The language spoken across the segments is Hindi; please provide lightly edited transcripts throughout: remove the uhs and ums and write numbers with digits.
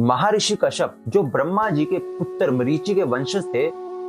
महर्षि कश्यप, जो ब्रह्मा जी के पुत्र मरीचि के वंशज थे,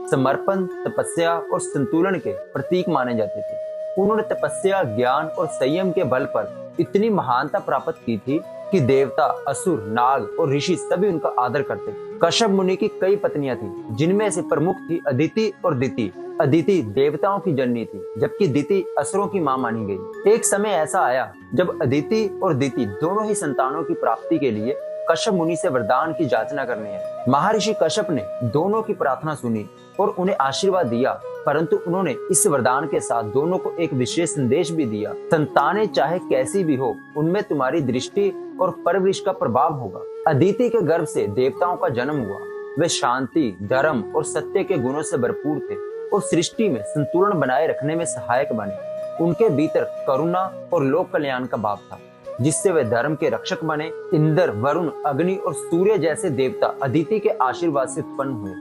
समर्पण, तपस्या और संतुलन के प्रतीक माने जाते थे। उन्होंने तपस्या, ज्ञान और संयम के बल पर इतनी महानता प्राप्त की थी कि देवता, असुर, नाग और ऋषि सभी उनका आदर करते थे। कश्यप मुनि की कई पत्नियां थी, जिनमें से प्रमुख थी अदिति और दिति। अदिति देवताओं की जननी थी, जबकि दिति असुरों की मां मानी गई। एक समय ऐसा आया जब अदिति और दिति दोनों ही संतानों की प्राप्ति के लिए कश्यप मुनि से वरदान की याचना करनी है। महर्षि कश्यप ने दोनों की प्रार्थना सुनी और उन्हें आशीर्वाद दिया, परंतु उन्होंने इस वरदान के साथ दोनों को एक विशेष संदेश भी दिया। संतानें चाहे कैसी भी हो, उनमें तुम्हारी दृष्टि और परवरिश का प्रभाव होगा। अदिति के गर्भ से देवताओं का जन्म हुआ। वे शांति, धर्म और सत्य के गुणों से भरपूर थे और सृष्टि में संतुलन बनाए रखने में सहायक बने। उनके भीतर करुणा और लोक कल्याण का भाव था, जिससे वे धर्म के रक्षक बने। इंद्र, वरुण, अग्नि और सूर्य जैसे देवता अदिति के आशीर्वाद से उत्पन्न हुए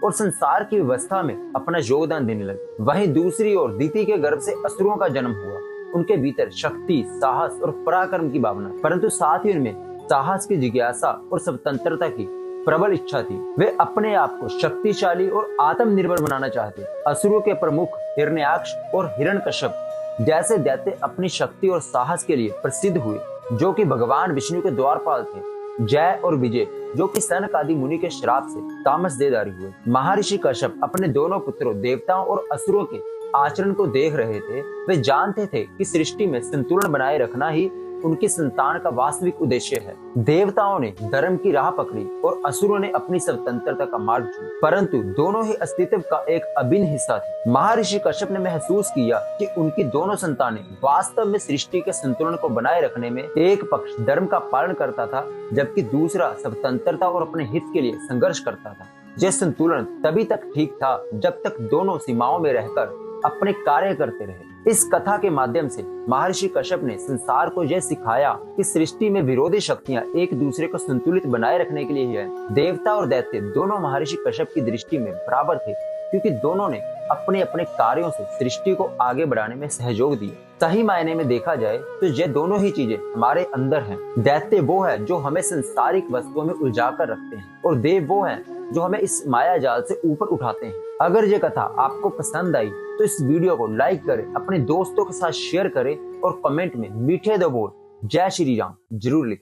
और संसार की व्यवस्था में अपना योगदान देने लगे। वहीं दूसरी ओर दिति के गर्भ से असुरों का जन्म हुआ। उनके भीतर शक्ति, साहस और पराक्रम की भावना, परंतु साथ ही उनमें साहस की जिज्ञासा और स्वतंत्रता की प्रबल इच्छा थी। वे अपने आप को शक्तिशाली और आत्मनिर्भर बनाना चाहते। असुरों के प्रमुख हिरण्याक्ष और हिरण्यकश्यप जैसे दैत्य अपनी शक्ति और साहस के लिए प्रसिद्ध हुए, जो कि भगवान विष्णु के द्वारपाल थे। जय और विजय, जो कि सनक आदि मुनि के श्राप से तामस देदारी हुए। महर्षि कश्यप अपने दोनों पुत्रों देवताओं और असुरों के आचरण को देख रहे थे। वे जानते थे कि सृष्टि में संतुलन बनाए रखना ही उनकी संतान का वास्तविक उद्देश्य है। देवताओं ने धर्म की राह पकड़ी और असुरों ने अपनी स्वतंत्रता का मार्ग चुना, परंतु दोनों ही अस्तित्व का एक अभिन्न हिस्सा थे। महर्षि कश्यप ने महसूस किया कि उनकी दोनों संतानें वास्तव में सृष्टि के संतुलन को बनाए रखने में एक पक्ष धर्म का पालन करता था, जबकि दूसरा स्वतंत्रता और अपने हित के लिए संघर्ष करता था। यह संतुलन तभी तक ठीक था जब तक दोनों सीमाओं में रहकर अपने कार्य करते रहे। इस कथा के माध्यम से महर्षि कश्यप ने संसार को यह सिखाया कि सृष्टि में विरोधी शक्तियां एक दूसरे को संतुलित बनाए रखने के लिए ही है। देवता और दैत्य दोनों महर्षि कश्यप की दृष्टि में बराबर थे, क्योंकि दोनों ने अपने अपने कार्यों से सृष्टि को आगे बढ़ाने में सहयोग दिया। सही मायने में देखा जाए तो ये दोनों ही चीजें हमारे अंदर हैं। दैत्य वो है जो हमें संसारिक वस्तुओं में उलझा कर रखते हैं, और देव वो है जो हमें इस माया जाल से ऊपर उठाते हैं। अगर ये कथा आपको पसंद आई तो इस वीडियो को लाइक करें, अपने दोस्तों के साथ शेयर करें और कमेंट में मीठे दो बोल जय श्री राम जरूर लिखें।